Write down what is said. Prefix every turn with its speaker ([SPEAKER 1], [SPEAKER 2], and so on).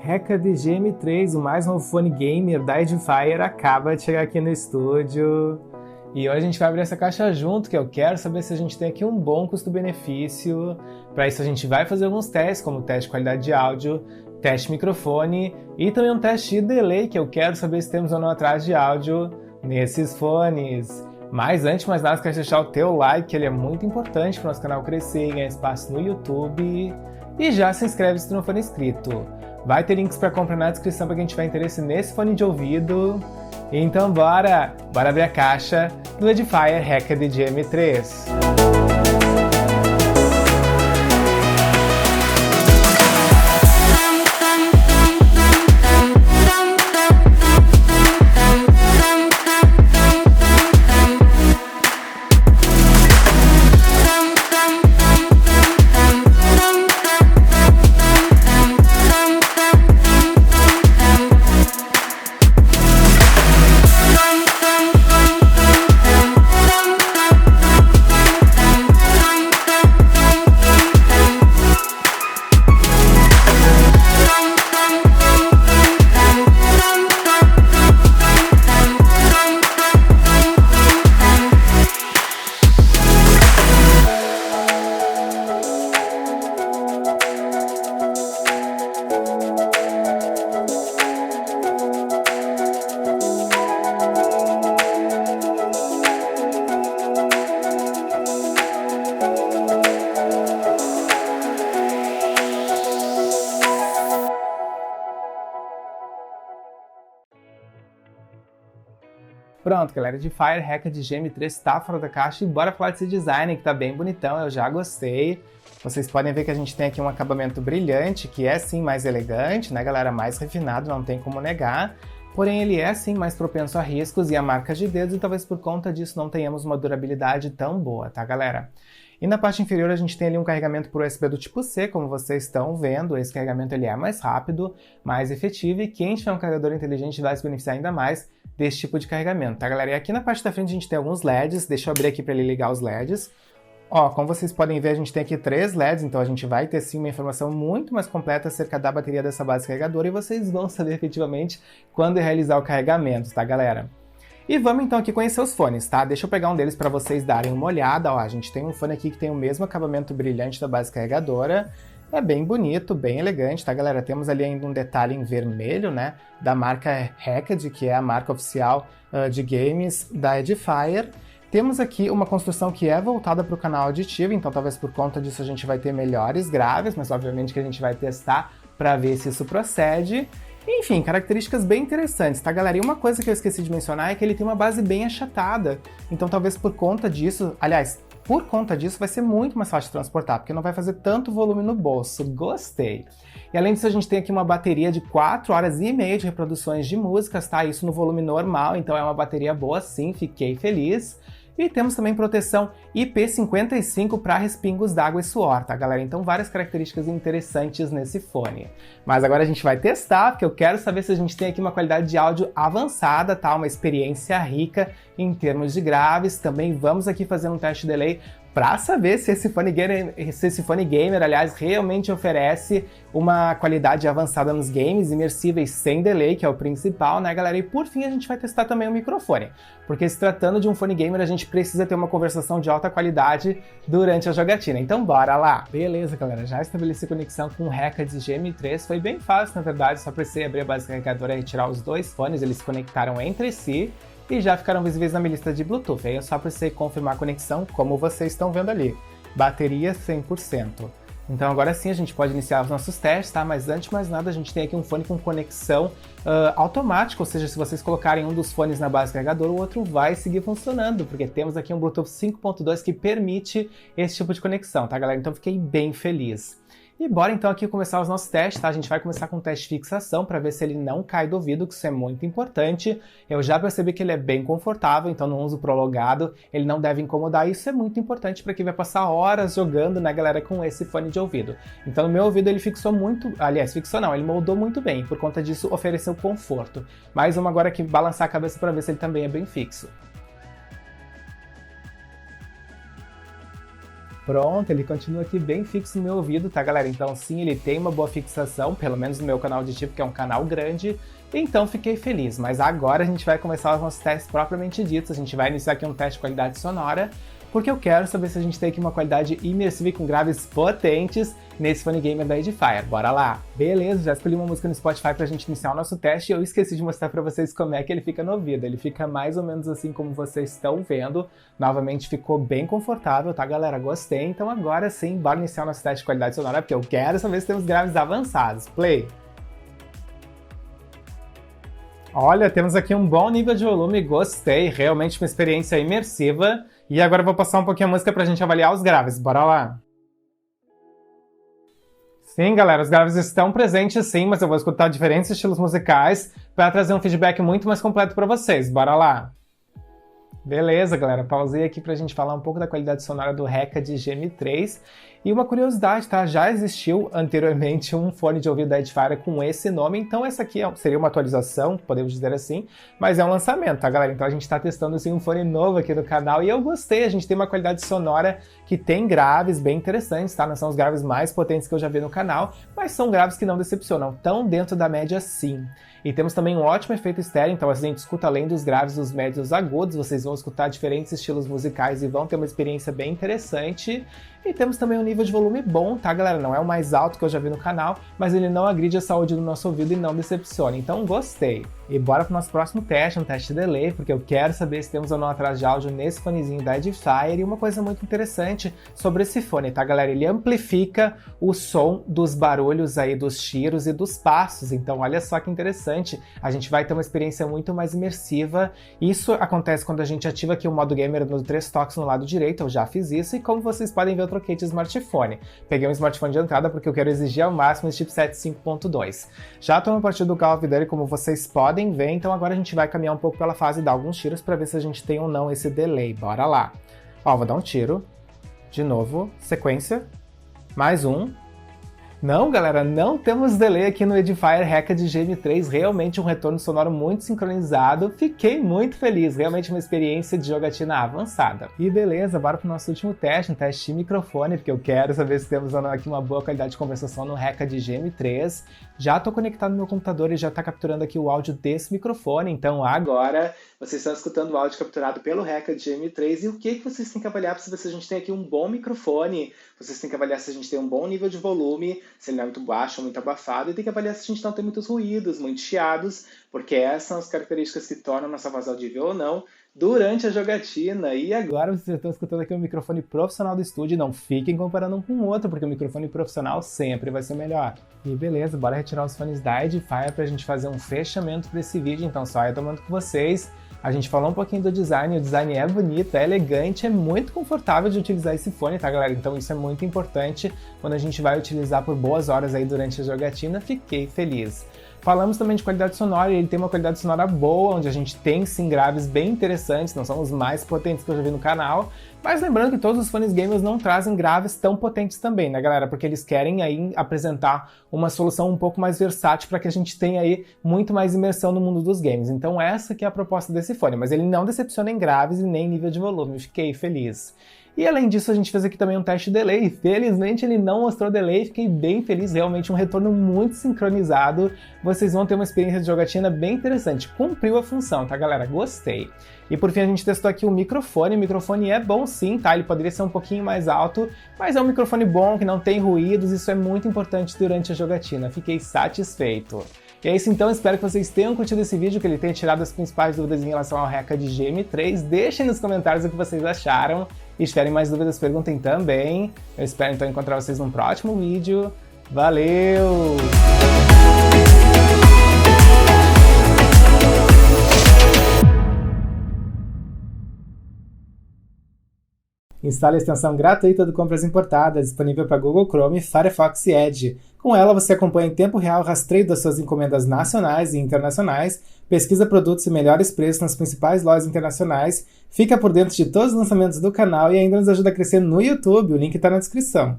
[SPEAKER 1] Reca de GM3, o mais novo fone gamer da Edifier, acaba de chegar aqui no estúdio. E hoje a gente vai abrir essa caixa junto, que eu quero saber se a gente tem aqui um bom custo-benefício. Para isso a gente vai fazer alguns testes, como teste de qualidade de áudio, teste de microfone e também um teste de delay, que eu quero saber se temos ou não atraso de áudio nesses fones. Mas antes de mais nada, quero deixar o teu like, que ele é muito importante para o nosso canal crescer e ganhar espaço no YouTube. E já se inscreve se tu não for inscrito. Vai ter links para compra na descrição para quem tiver interesse nesse fone de ouvido. Então bora abrir a caixa do Edifier Reca de GM3. Pronto, galera, Edifier Reca de GM3 está fora da caixa e bora falar desse design que tá bem bonitão, eu já gostei. Vocês podem ver que a gente tem aqui um acabamento brilhante, que é sim mais elegante, né galera, mais refinado, não tem como negar. Porém ele é sim mais propenso a riscos e a marcas de dedos e talvez por conta disso não tenhamos uma durabilidade tão boa, tá galera? E na parte inferior a gente tem ali um carregamento por USB do tipo C, como vocês estão vendo. Esse carregamento ele é mais rápido, mais efetivo e quem tiver um carregador inteligente vai se beneficiar ainda mais desse tipo de carregamento, tá galera? E aqui na parte da frente a gente tem alguns LEDs, deixa eu abrir aqui para ele ligar os LEDs. Ó, como vocês podem ver a gente tem aqui 3 LEDs, então a gente vai ter sim uma informação muito mais completa acerca da bateria dessa base carregadora e vocês vão saber efetivamente quando realizar o carregamento, tá galera? E vamos então aqui conhecer os fones, tá? Deixa eu pegar um deles para vocês darem uma olhada. Ó, a gente tem um fone aqui que tem o mesmo acabamento brilhante da base carregadora. É bem bonito, bem elegante, tá galera? Temos ali ainda um detalhe em vermelho, né? Da marca Hackeed, que é a marca oficial de games da Edifier. Temos aqui uma construção que é voltada para o canal auditivo, então talvez por conta disso a gente vai ter melhores graves, mas obviamente que a gente vai testar para ver se isso procede. Enfim, características bem interessantes, tá galera? E uma coisa que eu esqueci de mencionar é que ele tem uma base bem achatada, então talvez por conta disso, aliás, por conta disso vai ser muito mais fácil de transportar, porque não vai fazer tanto volume no bolso. Gostei! E além disso a gente tem aqui uma bateria de 4 horas e meia de reproduções de músicas, tá? Isso no volume normal, então é uma bateria boa sim, fiquei feliz. E temos também proteção IP55 para respingos d'água e suor, tá galera? Então várias características interessantes nesse fone. Mas agora a gente vai testar, porque eu quero saber se a gente tem aqui uma qualidade de áudio avançada, tá? Uma experiência rica em termos de graves. Também vamos aqui fazer um teste de delay para saber se esse fone gamer, aliás, realmente oferece uma qualidade avançada nos games imersíveis sem delay, que é o principal, né, galera? E por fim a gente vai testar também o microfone, porque se tratando de um fone gamer a gente precisa ter uma conversação de alta qualidade durante a jogatina. Então bora lá! Beleza, galera, já estabeleci conexão com o Reca de GM3, foi bem fácil, na verdade, só precisei abrir a base carregadora e retirar os dois fones, eles se conectaram entre si e já ficaram visíveis na minha lista de Bluetooth. Aí eu só precisei confirmar a conexão, como vocês estão vendo ali. Bateria 100%. Então agora sim a gente pode iniciar os nossos testes, tá? Mas antes de mais nada a gente tem aqui um fone com conexão automática, ou seja, se vocês colocarem um dos fones na base carregadora, o outro vai seguir funcionando, porque temos aqui um Bluetooth 5.2 que permite esse tipo de conexão, tá galera? Então fiquei bem feliz. E bora então aqui começar os nossos testes, tá? A gente vai começar com o teste de fixação para ver se ele não cai do ouvido, que isso é muito importante. Eu já percebi que ele é bem confortável, então no uso prolongado ele não deve incomodar. Isso é muito importante para quem vai passar horas jogando, né, galera, com esse fone de ouvido. Então no meu ouvido ele fixou muito, aliás, fixou não, ele moldou muito bem, por conta disso ofereceu conforto. Mais uma agora aqui balançar a cabeça para ver se ele também é bem fixo. Pronto, ele continua aqui bem fixo no meu ouvido, tá, galera? Então sim, ele tem uma boa fixação, pelo menos no meu canal de tipo, que é um canal grande, então fiquei feliz. Mas agora a gente vai começar os nossos testes propriamente ditos, a gente vai iniciar aqui um teste de qualidade sonora, porque eu quero saber se a gente tem aqui uma qualidade imersiva e com graves potentes nesse fone gamer da Edifier. Bora lá! Beleza, já escolhi uma música no Spotify pra gente iniciar o nosso teste e eu esqueci de mostrar pra vocês como é que ele fica no ouvido. Ele fica mais ou menos assim como vocês estão vendo. Novamente ficou bem confortável, tá, galera? Gostei. Então agora sim, bora iniciar o nosso teste de qualidade sonora, porque eu quero saber se temos graves avançados. Play! Olha, temos aqui um bom nível de volume, gostei, realmente uma experiência imersiva. E agora eu vou passar um pouquinho a música pra gente avaliar os graves, bora lá! Sim, galera, os graves estão presentes sim, mas eu vou escutar diferentes estilos musicais para trazer um feedback muito mais completo para vocês, bora lá! Beleza, galera, pausei aqui pra gente falar um pouco da qualidade sonora do Reka GM3. E uma curiosidade, tá? Já existiu anteriormente um fone de ouvido da Edifier com esse nome, então essa aqui seria uma atualização, podemos dizer assim, mas é um lançamento, tá, galera? Então a gente tá testando assim, um fone novo aqui no canal e eu gostei, a gente tem uma qualidade sonora que tem graves bem interessantes, tá? Não são os graves mais potentes que eu já vi no canal, mas são graves que não decepcionam, tão dentro da média sim. E temos também um ótimo efeito estéreo, então a gente escuta além dos graves, os médios e os agudos, vocês vão escutar diferentes estilos musicais e vão ter uma experiência bem interessante. E temos também um nível de volume bom, tá, galera? Não é o mais alto que eu já vi no canal, mas ele não agride a saúde do nosso ouvido e não decepciona, então gostei. E bora pro nosso próximo teste, um teste de delay, porque eu quero saber se temos ou não atraso de áudio nesse fonezinho da Edifier. E uma coisa muito interessante sobre esse fone, tá, galera? Ele amplifica o som dos barulhos aí, dos chiros e dos passos, então olha só que interessante, a gente vai ter uma experiência muito mais imersiva. Isso acontece quando a gente ativa aqui o modo gamer no 3 toques no lado direito, eu já fiz isso, e como vocês podem ver, eu troquei de smartphone. Peguei um smartphone de entrada porque eu quero exigir ao máximo esse chipset 5.2. Já estou no partido do Call of Duty, como vocês podem ver, então agora a gente vai caminhar um pouco pela fase e dar alguns tiros para ver se a gente tem ou não esse delay. Bora lá! Ó, vou dar um tiro, de novo, sequência, mais um. Não, galera, não temos delay aqui no Edifier Reka GM3, realmente um retorno sonoro muito sincronizado, fiquei muito feliz, realmente uma experiência de jogatina avançada. E beleza, bora pro nosso último teste, um teste de microfone, porque eu quero saber se temos ou não aqui uma boa qualidade de conversação no Reka GM3. Já estou conectado no meu computador e já está capturando aqui o áudio desse microfone, então agora vocês estão escutando o áudio capturado pelo Reka GM3 e o que vocês têm que avaliar para saber se a gente tem aqui um bom microfone, vocês têm que avaliar se a gente tem um bom nível de volume, se ele não é muito baixo ou muito abafado, e tem que avaliar se a gente não tem muitos ruídos, muitos chiados, porque essas são as características que tornam a nossa voz audível ou não durante a jogatina. E agora vocês estão escutando aqui um microfone profissional do estúdio, não fiquem comparando um com o outro, porque o microfone profissional sempre vai ser melhor. E beleza, bora retirar os fones da Edifier pra gente fazer um fechamento para esse vídeo, então só eu tomando com vocês. A gente falou um pouquinho do design, o design é bonito, é elegante, é muito confortável de utilizar esse fone, tá, galera? Então isso é muito importante quando a gente vai utilizar por boas horas aí durante a jogatina, fiquei feliz. Falamos também de qualidade sonora, e ele tem uma qualidade sonora boa, onde a gente tem sim graves bem interessantes, não são os mais potentes que eu já vi no canal, mas lembrando que todos os fones gamers não trazem graves tão potentes também, né, galera? Porque eles querem aí apresentar uma solução um pouco mais versátil para que a gente tenha aí muito mais imersão no mundo dos games. Então essa que é a proposta desse fone, mas ele não decepciona em graves e nem em nível de volume, fiquei feliz. E além disso, a gente fez aqui também um teste de delay. Felizmente ele não mostrou delay, fiquei bem feliz, realmente um retorno muito sincronizado. Vocês vão ter uma experiência de jogatina bem interessante. Cumpriu a função, tá, galera? Gostei. E por fim a gente testou aqui o microfone é bom sim, tá? Ele poderia ser um pouquinho mais alto, mas é um microfone bom, que não tem ruídos, isso é muito importante durante a jogatina. Fiquei satisfeito. E é isso então, espero que vocês tenham curtido esse vídeo, que ele tenha tirado as principais dúvidas em relação ao Reka GM3. Deixem nos comentários o que vocês acharam. E se tiverem mais dúvidas, perguntem também. Eu espero então encontrar vocês num próximo vídeo. Valeu! Instale a extensão gratuita do Compras Importadas, disponível para Google Chrome, Firefox e Edge. Com ela, você acompanha em tempo real o rastreio das suas encomendas nacionais e internacionais, pesquisa produtos e melhores preços nas principais lojas internacionais, fica por dentro de todos os lançamentos do canal e ainda nos ajuda a crescer no YouTube, o link está na descrição.